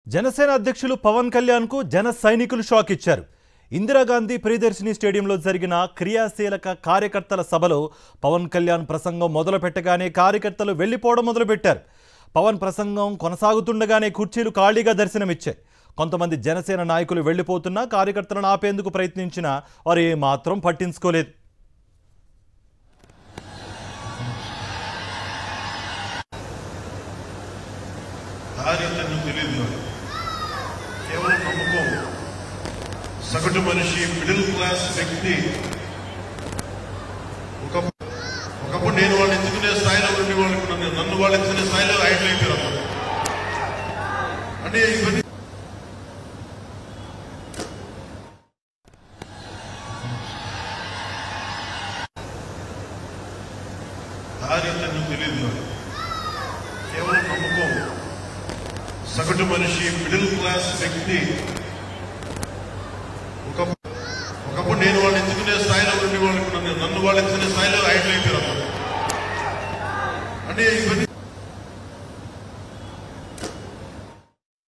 జనసేన అధ్యక్షులు పవన్ కళ్యాణ్ కు జన సైనికులు షాక్ ఇచ్చారు. ఇందిరాగాంధీ ప్రియదర్శిని స్టేడియంలో జరిగిన క్రియాశీలక కార్యకర్తల సభలో పవన్ కళ్యాణ్ ప్రసంగం మొదలుపెట్టగానే కార్యకర్తలు వెళ్లిపోవడం మొదలుపెట్టారు. పవన్ ప్రసంగం కొనసాగుతుండగానే కుర్చీలు ఖాళీగా దర్శనమిచ్చాయి. కొంతమంది జనసేన నాయకులు వెళ్లిపోతున్నా కార్యకర్తలను ఆపేందుకు ప్రయత్నించినా వారు ఏమాత్రం పట్టించుకోలేదు. కేవలం నమ్మకం సగటు మనిషి మిడిల్ క్లాస్ వ్యక్తి ఒకప్పుడు నేను వాళ్ళు ఎత్తుకునే స్థాయిలో ఉండి వాళ్ళకు నన్ను వాళ్ళు ఎత్తుకునే స్థాయిలో హైట్ అయిపోయారు. అంటే ఇవన్నీ తెలియదు. కేవలం నమ్మకం సగటు మనిషి మిడిల్ క్లాస్ వ్యక్తి ఒకప్పుడు నేను వాళ్ళు ఎత్తుకునే స్థాయిలో ఉండి వాళ్ళకు నన్ను వాళ్ళు ఎత్తుకునే స్థాయిలో హైట్ అయిపోయారు. అంటే ఇవన్నీ